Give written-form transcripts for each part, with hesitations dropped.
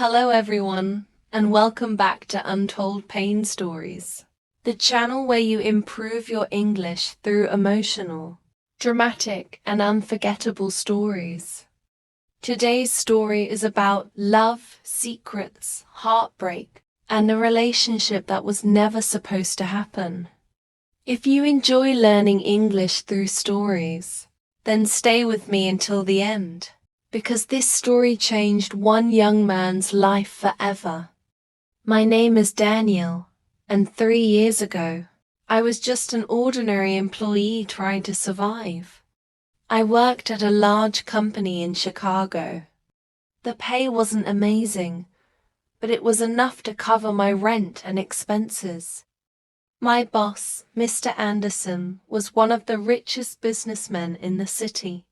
Hello everyone, and welcome back to Untold Pain Stories, the channel where you improve your English through emotional, dramatic, and unforgettable stories. Today's story is about love, secrets, heartbreak, and a relationship that was never supposed to happen. If you enjoy learning English through stories, then stay with me until the end, because this story changed one young man's life forever. My name is Daniel, and 3 years ago, I was just an ordinary employee trying to survive. I worked at a large company in Chicago. The pay wasn't amazing, but it was enough to cover my rent and expenses. My boss, Mr. Anderson, was one of the richest businessmen in the city.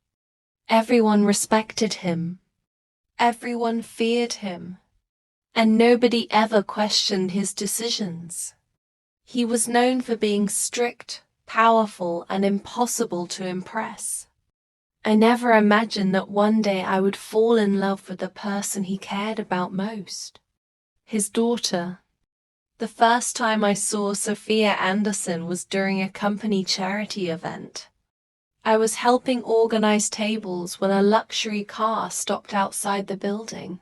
Everyone respected him. Everyone feared him. And nobody ever questioned his decisions. He was known for being strict, powerful, and impossible to impress. I never imagined that one day I would fall in love with the person he cared about most, his daughter. The first time I saw Sophia Anderson was during a company charity event. I was helping organize tables when a luxury car stopped outside the building.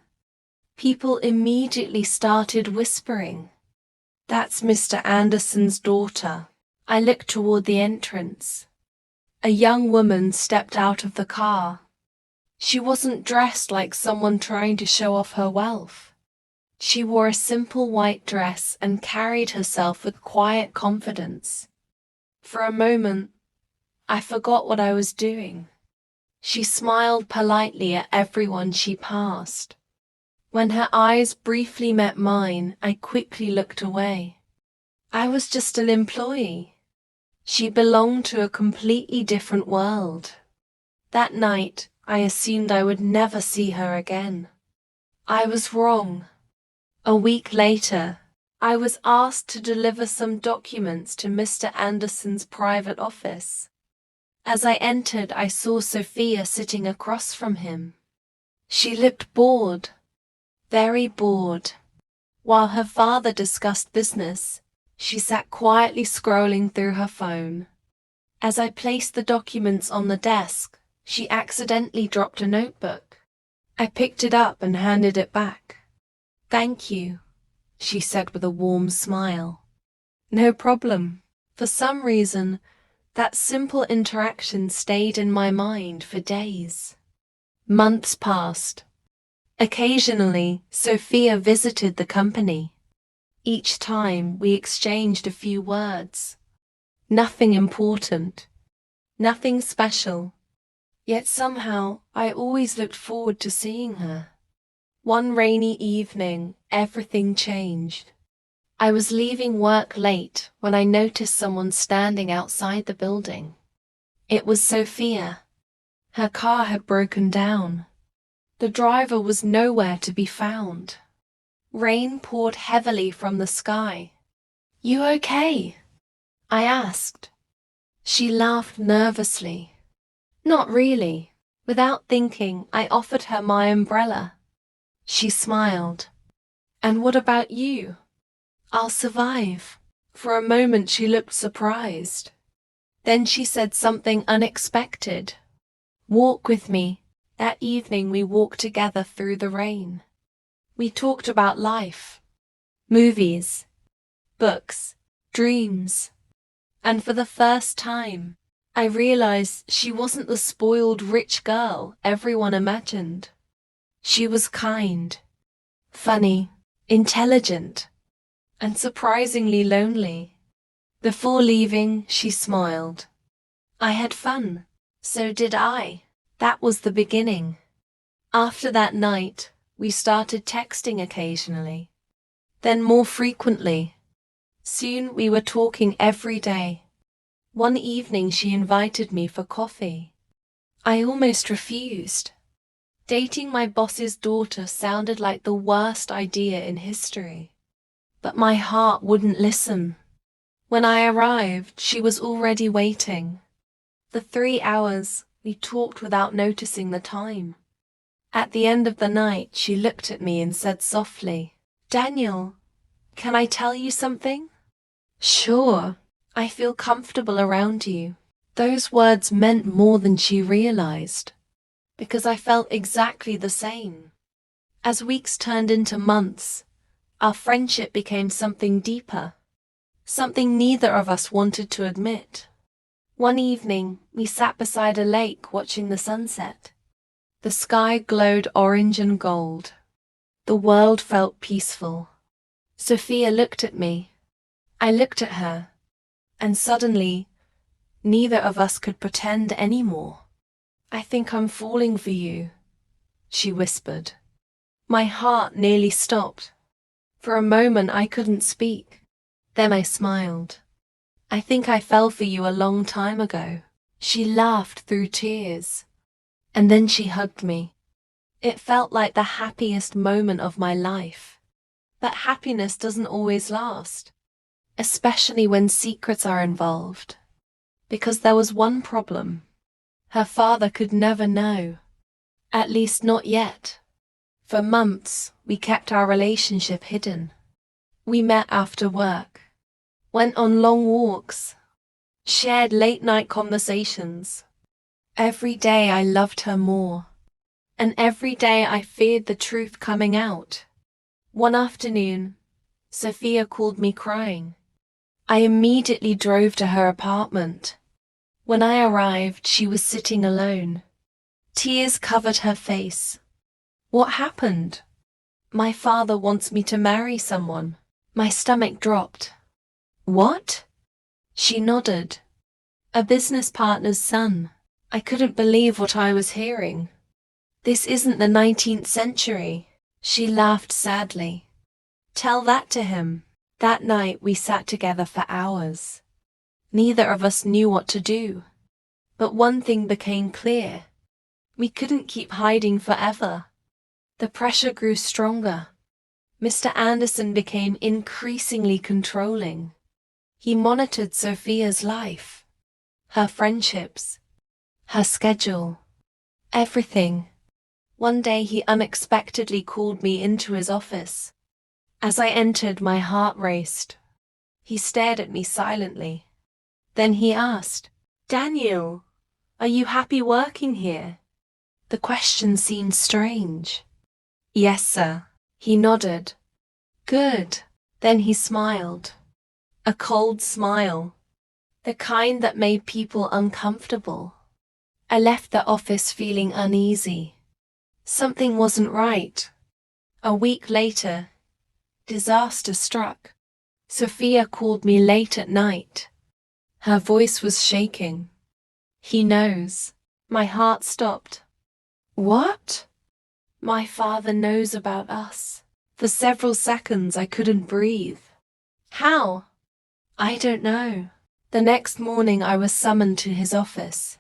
People immediately started whispering, "That's Mr. Anderson's daughter." I looked toward the entrance. A young woman stepped out of the car. She wasn't dressed like someone trying to show off her wealth. She wore a simple white dress and carried herself with quiet confidence. For a moment, I forgot what I was doing. She smiled politely at everyone she passed. When her eyes briefly met mine, I quickly looked away. I was just an employee. She belonged to a completely different world. That night, I assumed I would never see her again. I was wrong. A week later, I was asked to deliver some documents to Mr. Anderson's private office. As I entered, I saw Sophia sitting across from him. She looked bored, very bored. While her father discussed business, she sat quietly scrolling through her phone. As I placed the documents on the desk, she accidentally dropped a notebook. I picked it up and handed it back. "Thank you," she said with a warm smile. "No problem." For some reason, that simple interaction stayed in my mind for days. Months passed. Occasionally, Sophia visited the company. Each time, we exchanged a few words. Nothing important, nothing special. Yet somehow, I always looked forward to seeing her. One rainy evening, everything changed. I was leaving work late when I noticed someone standing outside the building. It was Sophia. Her car had broken down. The driver was nowhere to be found. Rain poured heavily from the sky. "You okay?" I asked. She laughed nervously. "Not really." Without thinking, I offered her my umbrella. She smiled. "And what about you?" "I'll survive." For a moment she looked surprised. Then she said something unexpected. "Walk with me." That evening we walked together through the rain. We talked about life, movies, books, dreams. And for the first time, I realized she wasn't the spoiled rich girl everyone imagined. She was kind, funny, intelligent, and surprisingly lonely. Before leaving, she smiled. I had fun. So did I. That was the beginning. After that night, we started texting occasionally, then more frequently. Soon we were talking every day. One evening she invited me for coffee. I almost refused. Dating my boss's daughter sounded like the worst idea in history. But my heart wouldn't listen. When I arrived, she was already waiting. For 3 hours, we talked without noticing the time. At the end of the night, she looked at me and said softly, "Daniel, can I tell you something?" "Sure. I feel comfortable around you." Those words meant more than she realized, because I felt exactly the same. As weeks turned into months, our friendship became something deeper, something neither of us wanted to admit. One evening, we sat beside a lake watching the sunset. The sky glowed orange and gold. The world felt peaceful. Sophia looked at me. I looked at her. And suddenly, neither of us could pretend anymore. "I think I'm falling for you," she whispered. My heart nearly stopped. For a moment I couldn't speak. Then I smiled. "I think I fell for you a long time ago." She laughed through tears. And then she hugged me. It felt like the happiest moment of my life. But happiness doesn't always last, especially when secrets are involved. Because there was one problem. Her father could never know. At least not yet. For months, we kept our relationship hidden. We met after work, went on long walks, shared late-night conversations. Every day I loved her more, and every day I feared the truth coming out. One afternoon, Sophia called me crying. I immediately drove to her apartment. When I arrived, she was sitting alone. Tears covered her face. "What happened?" "My father wants me to marry someone." My stomach dropped. "What?" She nodded. "A business partner's son." I couldn't believe what I was hearing. "This isn't the 19th century. She laughed sadly. "Tell that to him." That night we sat together for hours. Neither of us knew what to do. But one thing became clear. We couldn't keep hiding forever. The pressure grew stronger. Mr. Anderson became increasingly controlling. He monitored Sophia's life, her friendships, her schedule, everything. One day he unexpectedly called me into his office. As I entered, my heart raced. He stared at me silently. Then he asked, "Daniel, are you happy working here?" The question seemed strange. "Yes, sir." He nodded. "Good." Then he smiled. A cold smile. The kind that made people uncomfortable. I left the office feeling uneasy. Something wasn't right. A week later, disaster struck. Sophia called me late at night. Her voice was shaking. "He knows." My heart stopped. "What?" "My father knows about us." For several seconds I couldn't breathe. "How?" "I don't know." The next morning I was summoned to his office.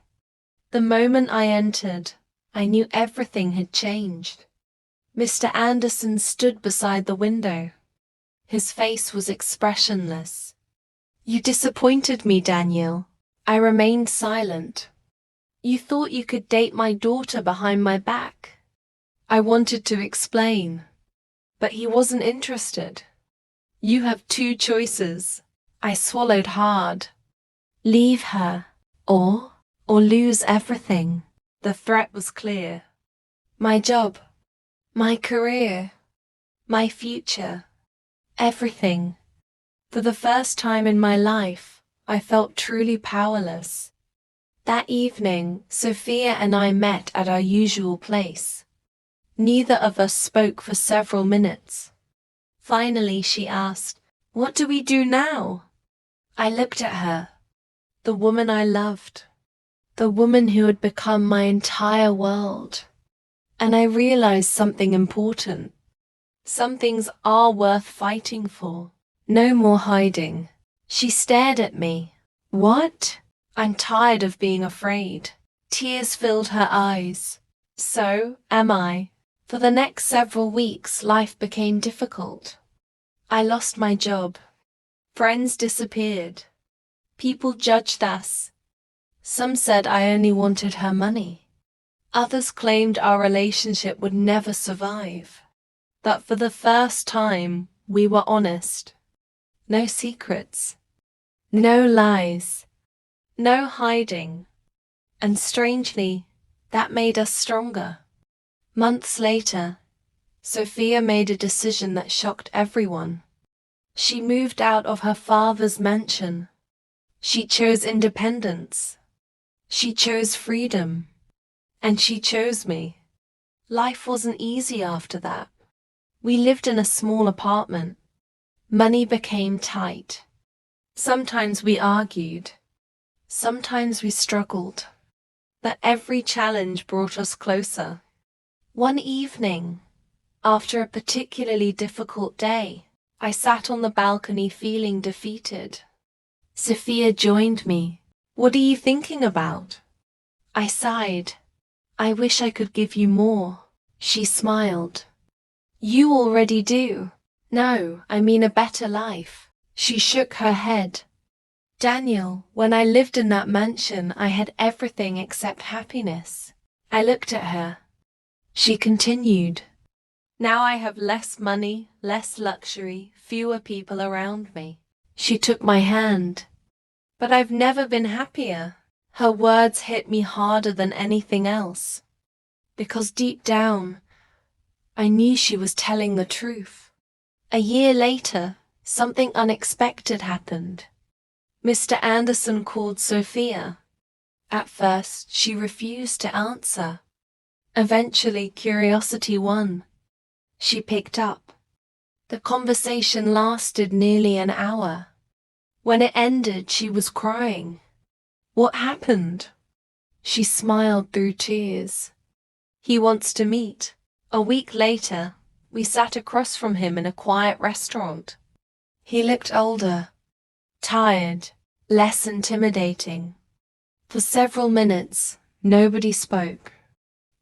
The moment I entered, I knew everything had changed. Mr. Anderson stood beside the window. His face was expressionless. "You disappointed me, Daniel." I remained silent. "You thought you could date my daughter behind my back." I wanted to explain, but he wasn't interested. "You have two choices." I swallowed hard. "Leave her, or lose everything." The threat was clear. My job, my career, my future, everything. For the first time in my life, I felt truly powerless. That evening, Sophia and I met at our usual place. Neither of us spoke for several minutes. Finally, she asked, "What do we do now?" I looked at her. The woman I loved. The woman who had become my entire world. And I realized something important. Some things are worth fighting for. No more hiding. She stared at me. "What?" "I'm tired of being afraid." Tears filled her eyes. "So am I." For the next several weeks, life became difficult. I lost my job. Friends disappeared. People judged us. Some said I only wanted her money. Others claimed our relationship would never survive. But for the first time, we were honest. No secrets. No lies. No hiding. And strangely, that made us stronger. Months later, Sophia made a decision that shocked everyone. She moved out of her father's mansion. She chose independence. She chose freedom. And she chose me. Life wasn't easy after that. We lived in a small apartment. Money became tight. Sometimes we argued. Sometimes we struggled. But every challenge brought us closer. One evening, after a particularly difficult day, I sat on the balcony feeling defeated. Sophia joined me. "What are you thinking about?" I sighed. "I wish I could give you more." She smiled. "You already do." "No, I mean a better life." She shook her head. "Daniel, when I lived in that mansion, I had everything except happiness." I looked at her. She continued. "Now I have less money, less luxury, fewer people around me." She took my hand. "But I've never been happier." Her words hit me harder than anything else. Because deep down, I knew she was telling the truth. A year later, something unexpected happened. Mr. Anderson called Sophia. At first, she refused to answer. Eventually, curiosity won. She picked up. The conversation lasted nearly an hour. When it ended, she was crying. "What happened?" She smiled through tears. "He wants to meet." A week later, we sat across from him in a quiet restaurant. He looked older, tired, less intimidating. For several minutes, nobody spoke.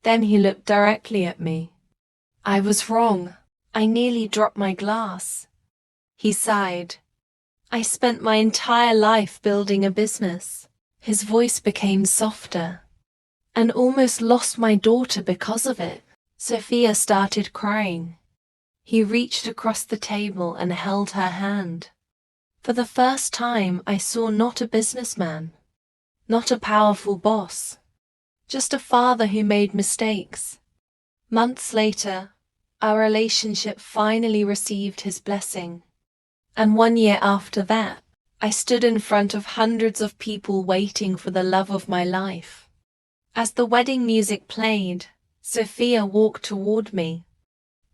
Then he looked directly at me. I was wrong. I nearly dropped my glass. He sighed. "I spent my entire life building a business." His voice became softer. "And almost lost my daughter because of it." Sophia started crying. He reached across the table and held her hand. For the first time, I saw not a businessman, not a powerful boss, just a father who made mistakes. Months later, our relationship finally received his blessing. And 1 year after that, I stood in front of hundreds of people waiting for the love of my life. As the wedding music played, Sophia walked toward me.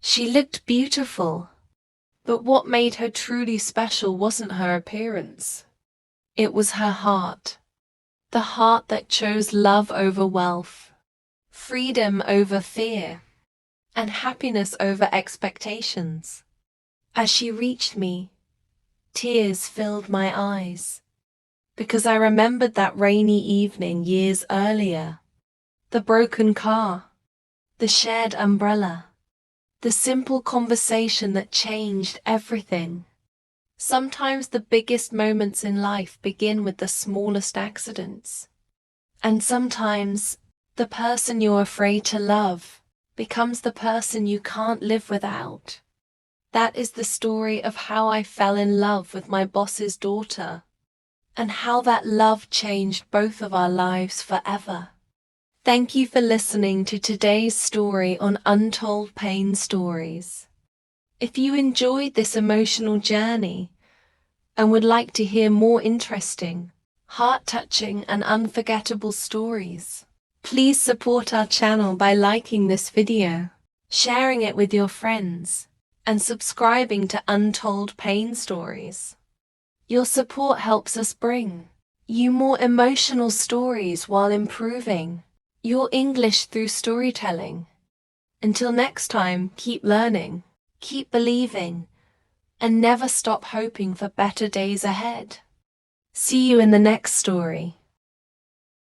She looked beautiful, but what made her truly special wasn't her appearance. It was her heart. The heart that chose love over wealth, freedom over fear, and happiness over expectations. As she reached me, tears filled my eyes, because I remembered that rainy evening years earlier. The broken car, the shared umbrella, the simple conversation that changed everything. Sometimes the biggest moments in life begin with the smallest accidents. And sometimes the person you're afraid to love becomes the person you can't live without. That is the story of how I fell in love with my boss's daughter, and how that love changed both of our lives forever. Thank you for listening to today's story on Untold Pain Stories. If you enjoyed this emotional journey and would like to hear more interesting, heart-touching and unforgettable stories, please support our channel by liking this video, sharing it with your friends, and subscribing to Untold Pain Stories. Your support helps us bring you more emotional stories while improving your English through storytelling. Until next time, keep learning, keep believing, and never stop hoping for better days ahead. See you in the next story.